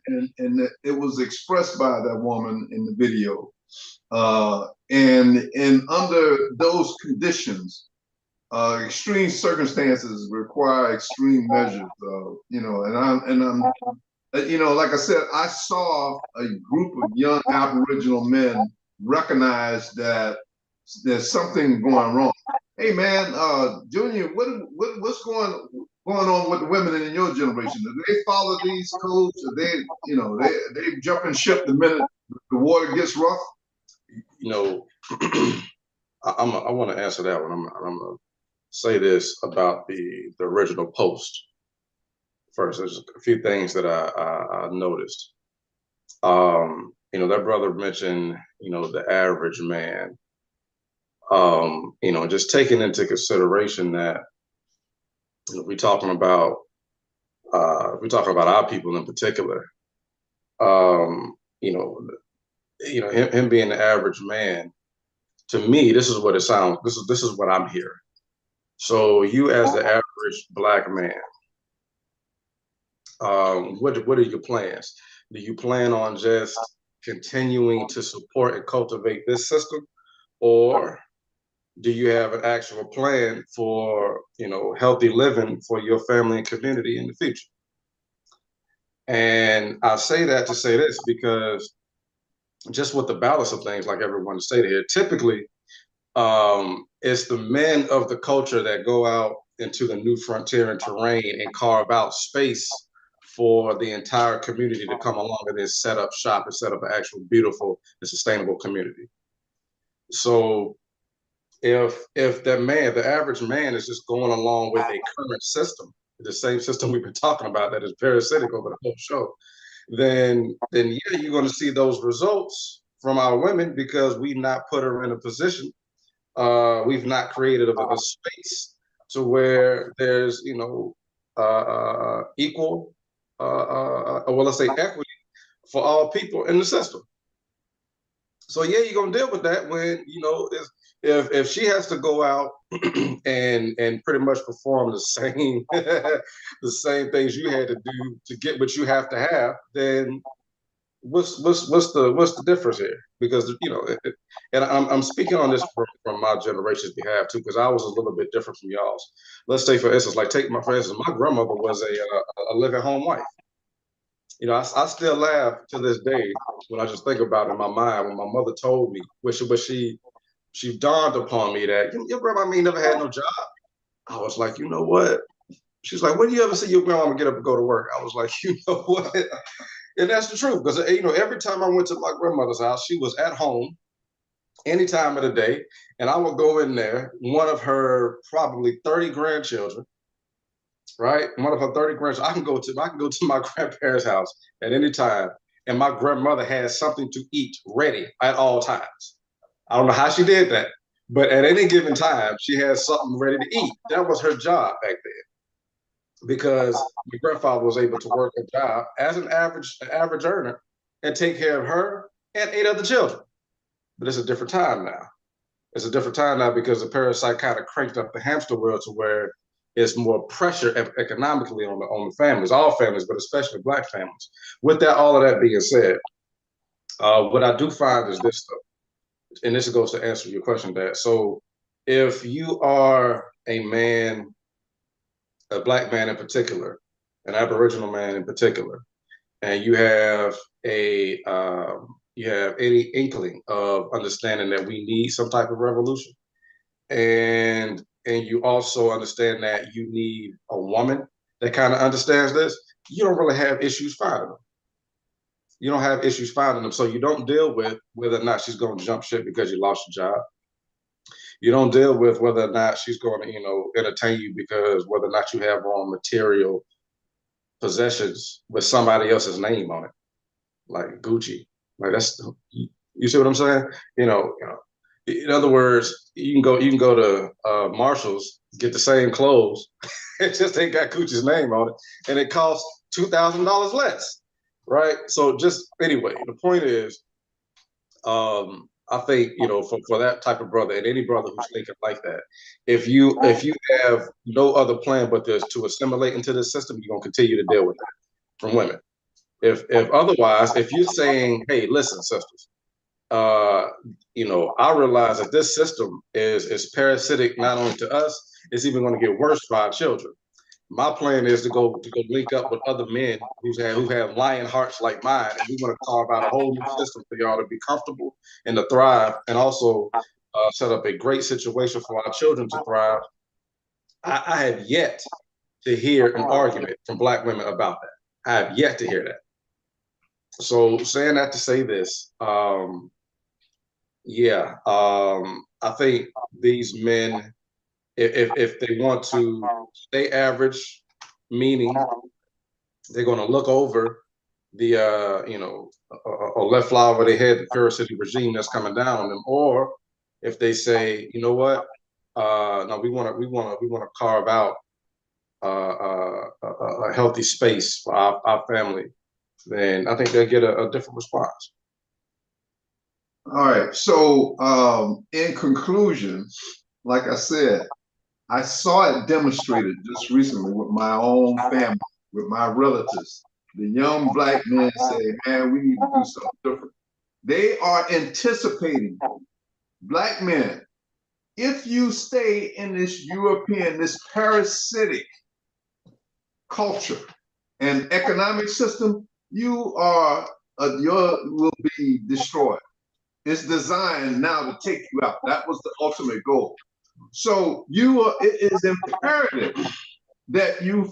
it was expressed by that woman in the video. And under those conditions, extreme circumstances require extreme measures. Like I said, I saw a group of young Aboriginal men recognize that there's something going wrong. Hey man, Junior, what's going on with the women in your generation? Do they follow these codes? Or they jump and ship the minute the water gets rough?
I want to answer that one. I'm gonna say this about the original post first. There's a few things that I noticed. That brother mentioned, the average man. Just taking into consideration that we're talking about our people in particular. Him being the average man. To me, this is what it sounds. This is what I'm hearing. So you, as the average Black man, what are your plans? Do you plan on just continuing to support and cultivate this system, or do you have an actual plan for healthy living for your family and community in the future? And I say that to say this because just with the balance of things, like everyone stated here, typically it's the men of the culture that go out into the new frontier and terrain and carve out space for the entire community to come along and then set up shop and set up an actual beautiful and sustainable community. So if the average man is just going along with a current system, the same system we've been talking about that is parasitic over the whole show, then yeah, you're going to see those results from our women because we've not put her in a position, we've not created a space to where there's equal, well, let's say equity for all people in the system. So yeah, you're gonna deal with that when if she has to go out and pretty much perform the same the same things you had to do to get what you have to have, then what's the difference here? Because and I'm speaking on this from my generation's behalf too, because I was a little bit different from y'all's. Let's say for instance, my grandmother was a living home wife. I still laugh to this day when I just think about it in my mind when my mother told me, which she dawned upon me that your grandma never had no job. I was like, you know what? She's like, when do you ever see your grandma get up and go to work? I was like, you know what? And that's the truth, because every time I went to my grandmother's house, she was at home any time of the day, and I would go in there, one of her probably 30 grandchildren, right? One of her 30 grandchildren. I can go to my grandparents' house at any time, and my grandmother has something to eat ready at all times. I don't know how she did that, but at any given time, she has something ready to eat. That was her job back then, because my grandfather was able to work a job as an average earner and take care of her and 8 other children. But it's a different time now. It's a different time now because the parasite kind of cranked up the hamster wheel to where it's more pressure economically on the families, all families, but especially Black families. With that, all of that being said, what I do find is this, though, and this goes to answer your question, Dad. So if you are a man, a Black man in particular, an Aboriginal man in particular, and you have any inkling of understanding that we need some type of revolution, and you also understand that you need a woman that kind of understands this, you don't really have issues finding them. You don't have issues finding them, so you don't deal with whether or not she's going to jump ship because you lost your job. You don't deal with whether or not she's going to, entertain you because whether or not you have wrong material possessions with somebody else's name on it, like Gucci. Like you see what I'm saying? In other words, you can go to Marshall's, get the same clothes, it just ain't got Gucci's name on it, and it costs $2,000 less, right? So just anyway, the point is, I think for that type of brother and any brother who's thinking like that, if you have no other plan but to assimilate into the system, you're gonna continue to deal with that from women. If otherwise, if you're saying, hey, listen, sisters, I realize that this system is parasitic not only to us, it's even going to get worse for our children. my plan is to go link up with other men who have lion hearts like mine, and we want to carve out a whole new system for y'all to be comfortable and to thrive, and also set up a great situation for our children to thrive. I have yet to hear an argument from Black women about that. I have yet to hear that. So saying that to say this, I think these men, if they want to stay average, meaning they're going to look over the or let fly over their head the parasitic regime that's coming down on them, or if they say, you know what, no, we want to carve out a healthy space for our family, then I think they'll get a different response.
All right. So in conclusion, like I said, I saw it demonstrated just recently with my own family, with my relatives. The young Black men say, man, we need to do something different. They are anticipating, Black men, if you stay in this European, this parasitic culture and economic system, you will be destroyed. It's designed now to take you out. That was the ultimate goal. So it is imperative that you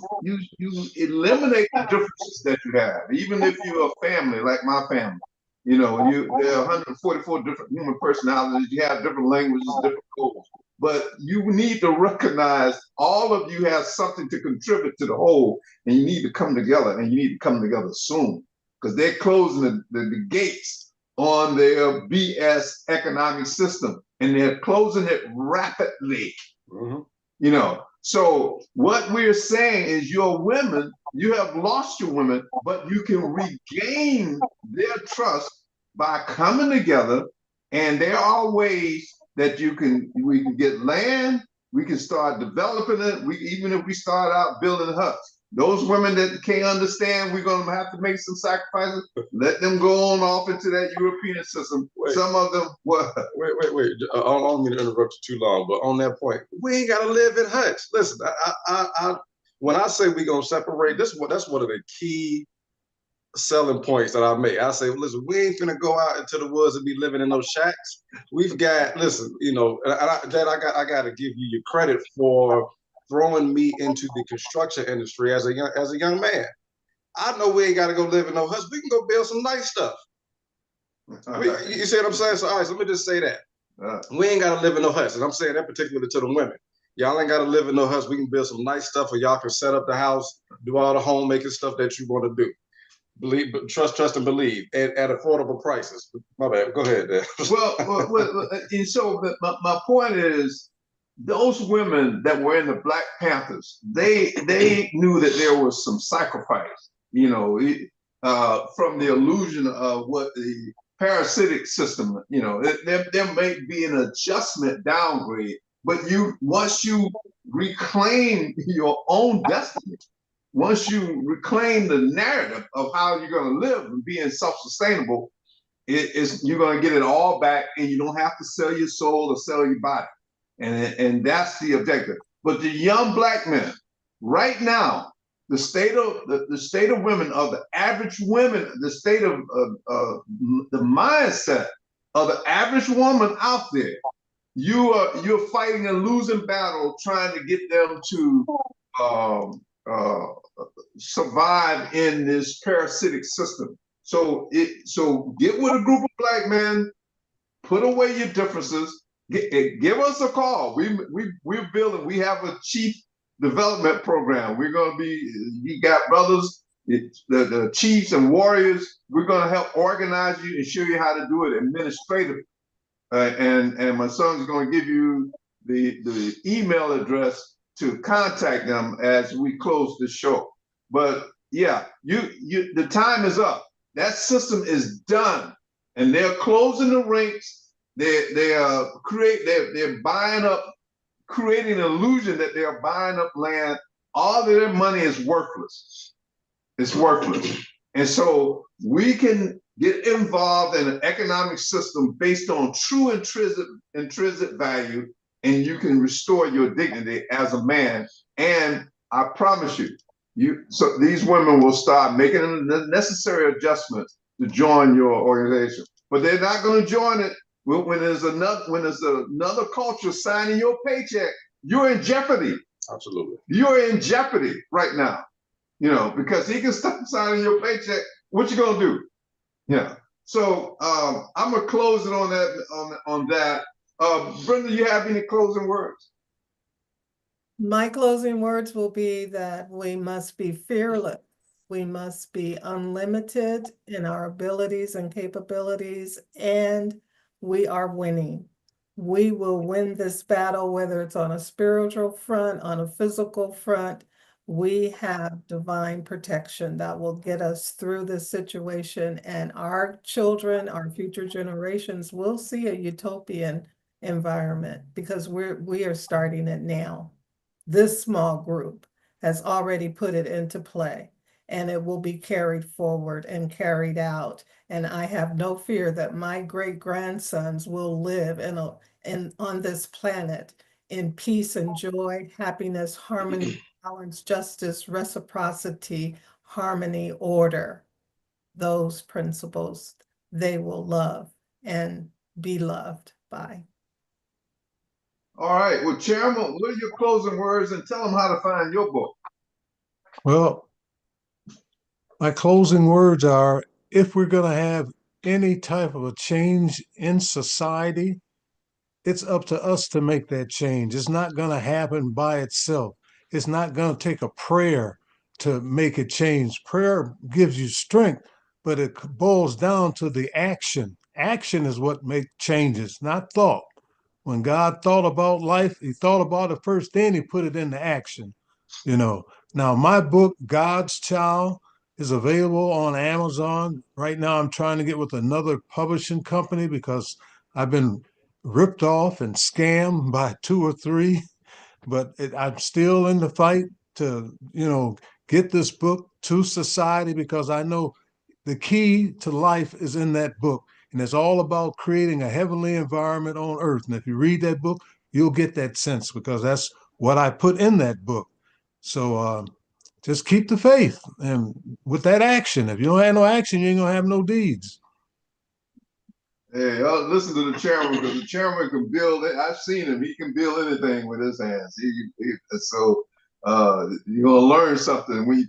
eliminate the differences that you have, even if you're a family like my family. You know, there are 144 different human personalities. You have different languages, different goals. But you need to recognize all of you have something to contribute to the whole, and you need to come together, and you need to come together soon, because they're closing the gates on their BS economic system, and they're closing it rapidly.
Mm-hmm.
You know, so what we're saying is your women, you have lost your women, but you can regain their trust by coming together, and there are ways that we can get land, we can start developing it. Even if we start out building huts, those women that can't understand, we're gonna have to make some sacrifices. Let them go on off into that European system.
Wait.
Some of them, what?
Wait. I don't mean to interrupt you too long, but on that point, we ain't gotta live in huts. Listen, I when I say we gonna separate, that's one of the key selling points that I make. I say, listen, we ain't gonna go out into the woods and be living in those shacks. We've got, listen, you know, I got to give you your credit for throwing me into the construction industry as a young man. I know we ain't got to go live in no huts. We can go build some nice stuff. You see what I'm saying? So, all right, so let me just say that. We ain't got to live in no huts. And I'm saying that particularly to the women. Y'all ain't got to live in no huts. We can build some nice stuff, or y'all can set up the house, do all the homemaking stuff that you want to do. Believe, trust, and believe at affordable prices. My bad. Go ahead, Dan.
And so my point is, those women that were in the Black Panthers, they knew that there was some sacrifice, you know, from the illusion of what the parasitic system, you know, there may be an adjustment downgrade, but once you reclaim your own destiny, once you reclaim the narrative of how you're going to live and being self-sustainable, you're going to get it all back, and you don't have to sell your soul or sell your body. And that's the objective. But the young Black men, right now, the state of women, of the average women, the state of the mindset of the average woman out there, you're fighting a losing battle trying to get them to survive in this parasitic system. So get with a group of Black men, put away your differences, give us a call. We're building. We have a chief development program. We're going to be. You got brothers, the chiefs and warriors. We're going to help organize you and show you how to do it administratively. And my son's going to give you the email address to contact them as we close the show. But yeah, the time is up. That system is done, and they're closing the ranks. They're buying up, creating an illusion that they're buying up land. All of their money is worthless. It's worthless. And so we can get involved in an economic system based on true intrinsic value, and you can restore your dignity as a man and I promise you, so these women will start making the necessary adjustments to join your organization. But they're not going to join it when there's another culture signing your paycheck. You're in jeopardy.
Absolutely.
You're in jeopardy right now. Because he can stop signing your paycheck. What you gonna do? Yeah. So I'm gonna close it on that. Brenda, you have any closing words?
My closing words will be that we must be fearless. We must be unlimited in our abilities and capabilities, and we are winning. We will win this battle, whether it's on a spiritual front, on a physical front. We have divine protection that will get us through this situation, and our children, our future generations will see a utopian environment because we are starting it now. This small group has already put it into play, and it will be carried forward and carried out. And I have no fear that my great-grandsons will live on this planet in peace and joy, happiness, harmony, balance, justice, reciprocity, harmony, order. Those principles they will love and be loved by.
All right. Well, Chairman, what are your closing words, and tell them how to find your book?
Well, my closing words are, if we're going to have any type of a change in society, it's up to us to make that change. It's not going to happen by itself. It's not going to take a prayer to make it change. Prayer gives you strength, but it boils down to the action. Action is what makes changes, not thought. When God thought about life, he thought about it first, then he put it into action. Now my book, God's Child, is available on Amazon. Right now, I'm trying to get with another publishing company because I've been ripped off and scammed by two or three, but I'm still in the fight to, get this book to society because I know the key to life is in that book. And it's all about creating a heavenly environment on earth. And if you read that book, you'll get that sense because that's what I put in that book. So just keep the faith and with that action. If you don't have no action, you ain't gonna have no deeds.
Hey, listen to the chairman because the chairman can build it. I've seen him. He can build anything with his hands. So you're gonna learn something when you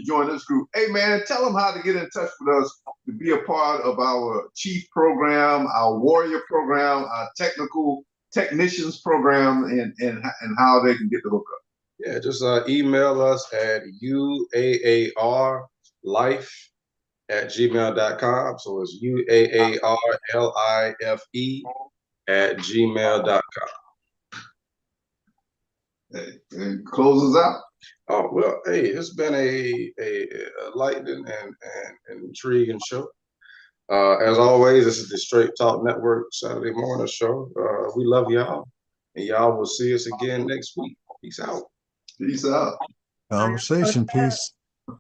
join this group. Hey man, tell them how to get in touch with us to be a part of our chief program, our warrior program, our technicians program, and how they can get the hookup.
Yeah, just email us at uaarlife@gmail.com. So it's uaarlife@gmail.com.
Hey, and close us out.
Oh, well, hey, it's been a enlightening and intriguing show. As always, this is the Straight Talk Network Saturday morning show. We love y'all, and y'all will see us again next week. Peace out.
Peace out.
Conversation piece.